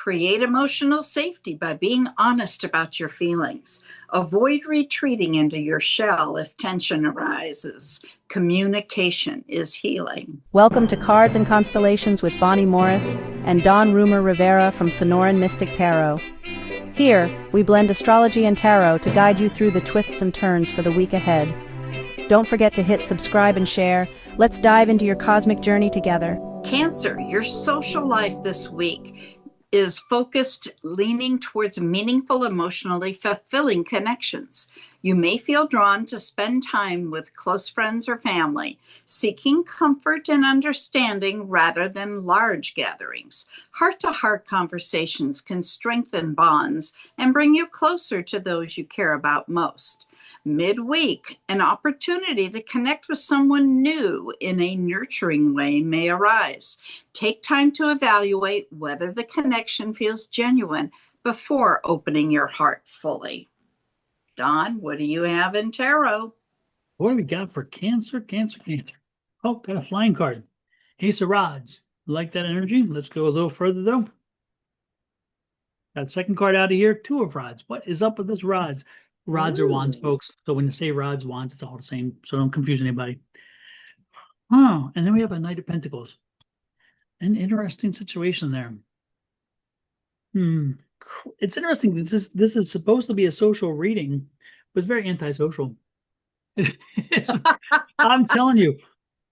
Create emotional safety by being honest about your feelings. Avoid retreating into your shell if tension arises. Communication is healing. Welcome to Cards and Constellations with Bonnie Morris and Dawn Rumor Rivera from Sonoran Mystic Tarot. Here, we blend astrology and tarot to guide you through the twists and turns for the week ahead. Don't forget to hit subscribe and share. Let's dive into your cosmic journey together. Cancer, your social life this week is focused, leaning towards meaningful, emotionally fulfilling connections. You may feel drawn to spend time with close friends or family, seeking comfort and understanding rather than large gatherings. Heart-to-heart conversations can strengthen bonds and bring you closer to those you care about most. Midweek, an opportunity to connect with someone new in a nurturing way may arise. Take time to evaluate whether the connection feels genuine before opening your heart fully. Dawn, what do you have in tarot? What do we got for Cancer? Cancer. Oh, got a flying card. Ace of Rods. Like that energy? Let's go a little further, though. That second card out of here, Two of Rods. What is up with this rods? Rods are wands, folks. So when you say rods, wands, it's all the same. So don't confuse anybody. Oh, and then we have a Knight of Pentacles. An interesting situation there. It's interesting. This is supposed to be a social reading, but it's very antisocial. I'm telling you,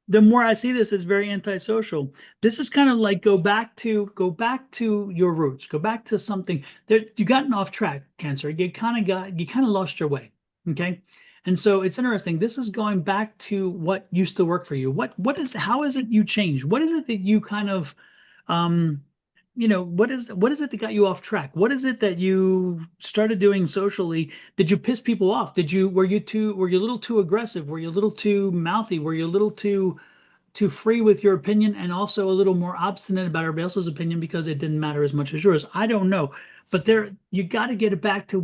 the more I see this, it's very antisocial. This is kind of like go back to your roots, go back to something that you gotten off track, Cancer. You kind of lost your way. Okay. And so it's interesting. This is going back to what used to work for you. How is it you changed? What is it that you kind of, what is it that got you off track? What is it that you started doing socially? Did you piss people off? Were you a little too aggressive? Were you a little too mouthy? Were you a little too free with your opinion and also a little more obstinate about everybody else's opinion because it didn't matter as much as yours? I don't know. But you got to get back to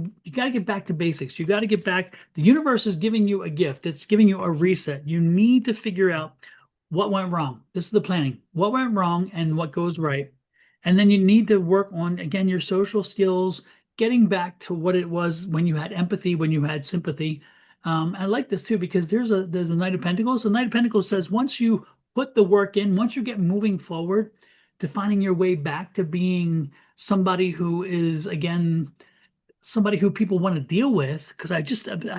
basics. You got to get back. The universe is giving you a gift. It's giving you a reset. You need to figure out what went wrong. This is the planning. What went wrong and what goes right. And then you need to work on, again, your social skills, getting back to what it was when you had empathy, when you had sympathy. I like this too, because there's a Knight of Pentacles. The Knight of Pentacles says once you put the work in, once you get moving forward to finding your way back to being somebody who is, again, somebody who people want to deal with, because I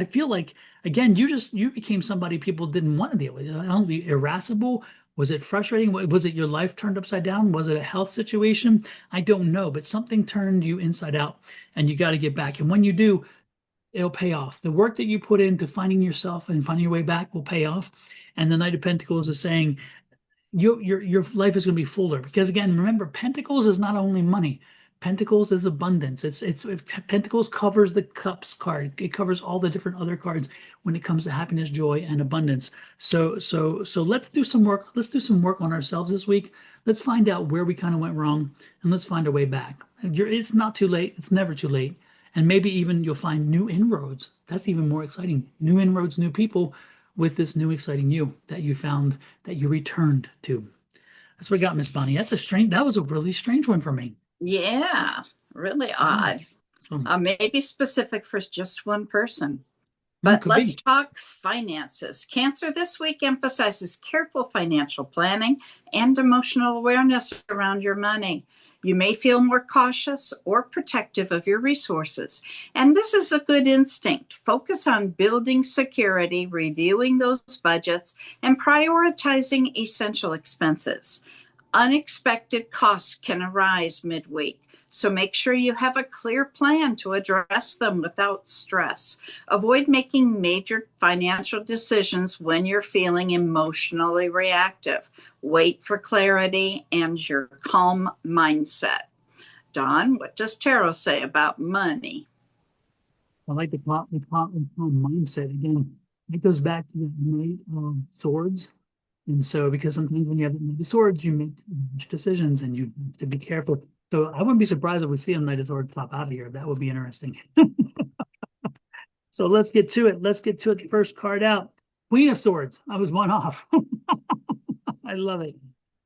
feel like, again, you became somebody people didn't want to deal with. I don't be irascible. Was it frustrating? Was it your life turned upside down? Was it a health situation? I don't know, but something turned you inside out and you got to get back. And when you do, it'll pay off. The work that you put into finding yourself and finding your way back will pay off. And the Knight of Pentacles is saying your life is going to be fuller, because, again, remember, Pentacles is not only money. Pentacles is abundance. Pentacles covers the Cups card. It covers all the different other cards when it comes to happiness, joy, and abundance. So let's do some work. Let's do some work on ourselves this week. Let's find out where we kind of went wrong, and let's find a way back. It's not too late. It's never too late. And maybe even you'll find new inroads. That's even more exciting. New inroads, new people with this new exciting you that you found, that you returned to. That's what I got, Miss Bonnie. That was a really strange one for me. Yeah, really odd. Maybe specific for just one person. But let's talk finances. Cancer this week emphasizes careful financial planning and emotional awareness around your money. You may feel more cautious or protective of your resources, and this is a good instinct. Focus on building security, reviewing those budgets, and prioritizing essential expenses. Unexpected costs can arise midweek, so make sure you have a clear plan to address them without stress. Avoid making major financial decisions when you're feeling emotionally reactive. Wait for clarity and your calm mindset. Dawn, what does tarot say about money? I like the calm mindset. Again, it goes back to the Knight of Swords. And so, because sometimes when you have the swords, you make decisions and you have to be careful. So I wouldn't be surprised if we see a Knight of Swords pop out of here. That would be interesting. So let's get to it. The first card out. Queen of Swords. I was one off. I love it.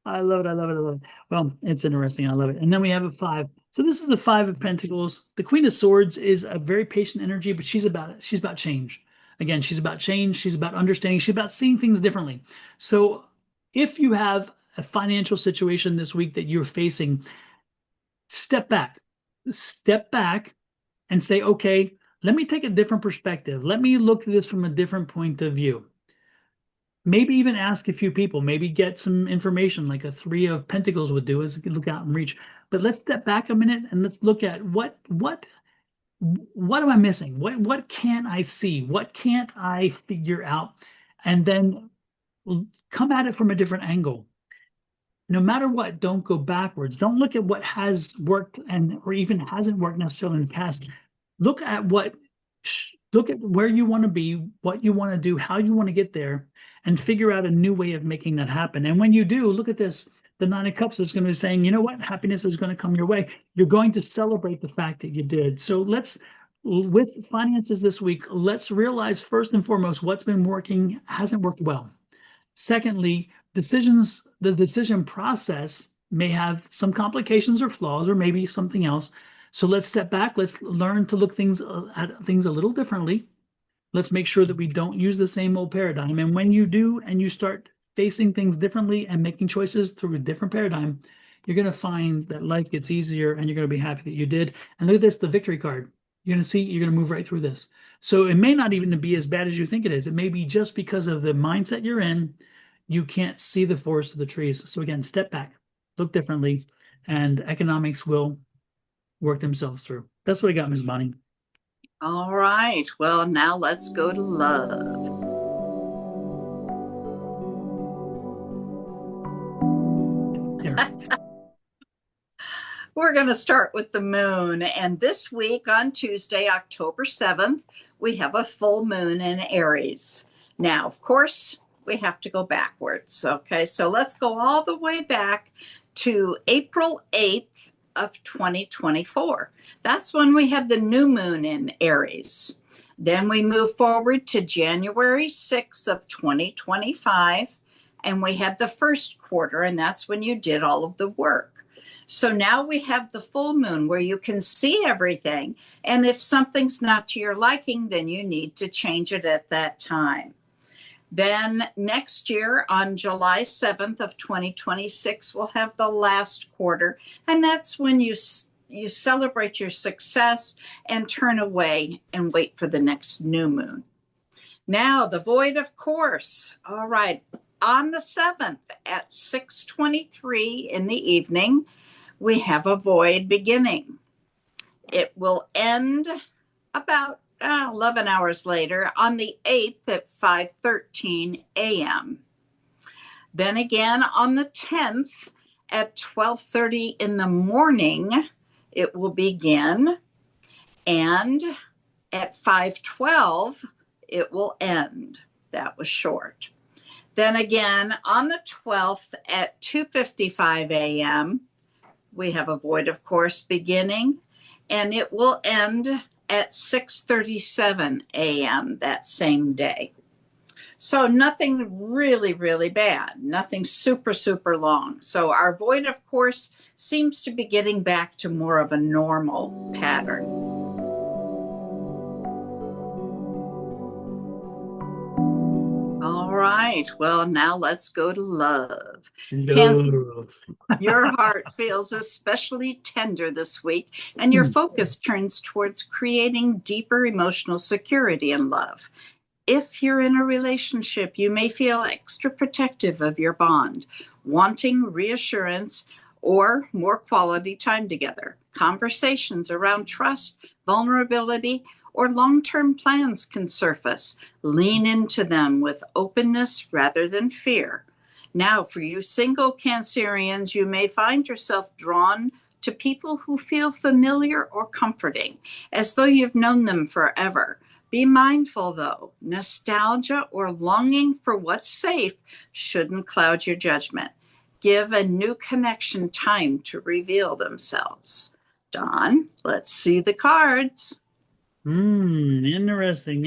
I love it. I love it. I love it. Well, it's interesting. I love it. And then we have a 5. So this is the 5 of Pentacles. The Queen of Swords is a very patient energy, but she's about it. She's about change. Again, she's about change. She's about understanding. She's about seeing things differently. So if you have a financial situation this week that you're facing, step back. Step back and say, okay, let me take a different perspective. Let me look at this from a different point of view. Maybe even ask a few people, maybe get some information like a 3 of Pentacles would do, is look out and reach. But let's step back a minute and let's look at what am I missing? What can't I see? What can't I figure out? And then come at it from a different angle. No matter what, don't go backwards. Don't look at what has worked or even hasn't worked necessarily in the past. Look at look at where you want to be, what you want to do, how you want to get there, and figure out a new way of making that happen. And when you do, look at this. The 9 of Cups is going to be saying, you know what? Happiness is going to come your way. You're going to celebrate the fact that you did. So with finances this week, let's realize first and foremost what's been working hasn't worked well. Secondly, the decision process may have some complications or flaws or maybe something else. So let's step back. Let's learn to look at things a little differently. Let's make sure that we don't use the same old paradigm. And when you do, and you start facing things differently and making choices through a different paradigm, you're going to find that life gets easier and you're going to be happy that you did. And look at this, the victory card. You're going to see, you're going to move right through this. So it may not even be as bad as you think it is. It may be just because of the mindset you're in, you can't see the forest of the trees. So again, step back, look differently, and economics will work themselves through. That's what I got, Ms. Bonnie. All right. Well, now let's go to love. We're going to start with the moon. And this week on Tuesday, October 7th, we have a full moon in Aries. Now, of course, we have to go backwards. Okay, so let's go all the way back to April 8th of 2024. That's when we had the new moon in Aries. Then we move forward to January 6th of 2025, and we had the first quarter, and that's when you did all of the work. So now we have the full moon where you can see everything, and if something's not to your liking, then you need to change it at that time. Then next year on July 7th of 2026, we'll have the last quarter, and that's when you celebrate your success and turn away and wait for the next new moon. Now, the void, of course. All right, on the 7th at 6:23 in the evening, we have a void beginning. It will end about 11 hours later on the 8th at 5:13 a.m. Then again on the 10th at 12:30 in the morning, it will begin. And at 5:12, it will end. That was short. Then again on the 12th at 2:55 a.m., we have a void, of course, beginning, and it will end at 6:37 a.m. that same day. So nothing really, really bad, nothing super, super long. So our void, of course, seems to be getting back to more of a normal pattern. All right. Well, now let's go to love. Cancer, your heart feels especially tender this week, and your focus turns towards creating deeper emotional security in love. If you're in a relationship, you may feel extra protective of your bond, wanting reassurance or more quality time together. Conversations around trust, vulnerability, or long-term plans can surface. Lean into them with openness rather than fear. Now, for you single Cancerians, you may find yourself drawn to people who feel familiar or comforting, as though you've known them forever. Be mindful, though, nostalgia or longing for what's safe shouldn't cloud your judgment. Give a new connection time to reveal themselves. Dawn, let's see the cards. Interesting.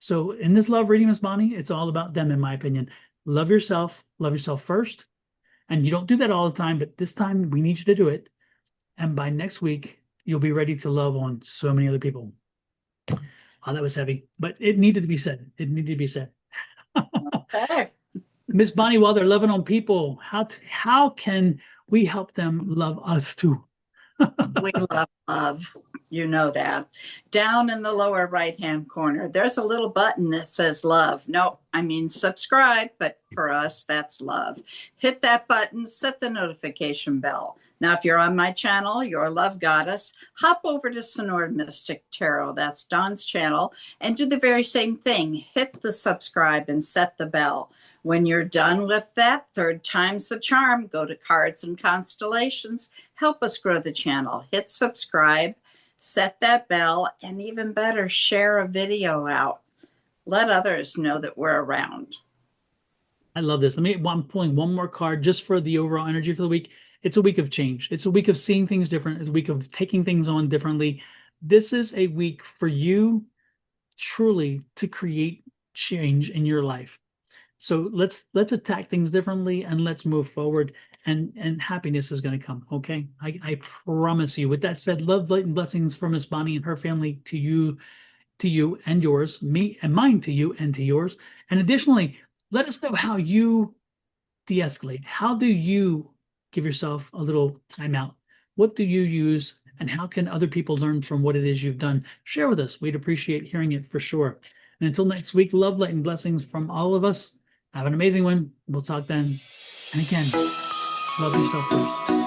So in this love reading, Miss Bonnie, it's all about them, in my opinion. Love yourself first. And you don't do that all the time, but this time we need you to do it. And by next week, you'll be ready to love on so many other people. Oh, that was heavy, but it needed to be said. It needed to be said. Okay. Miss Bonnie, while they're loving on people, how can we help them love us too? We love love. You know that. Down in the lower right-hand corner, there's a little button that says love. No, I mean subscribe, but for us, that's love. Hit that button, set the notification bell. Now, if you're on my channel, you're a love goddess, hop over to Sonoran Mystic Tarot. That's Dawn's channel, and do the very same thing. Hit the subscribe and set the bell. When you're done with that, third time's the charm. Go to Cards and Constellations. Help us grow the channel. Hit subscribe, set that bell, and even better, share a video out. Let others know that we're around. I love this. I'm pulling one more card just for the overall energy for the week. It's a week of change. It's a week of seeing things different. It's a week of taking things on differently. This is a week for you truly to create change in your life. So let's attack things differently and let's move forward, and happiness is going to come. Okay. I promise you. With that said, love, light, and blessings from Miss Bonnie and her family to you and yours, me and mine to you and to yours. And additionally, let us know how you de-escalate. How do you give yourself a little timeout? What do you use, and how can other people learn from what it is you've done? Share with us. We'd appreciate hearing it for sure. And until next week, love, light, and blessings from all of us. Have an amazing one. We'll talk then. And again, love yourself first.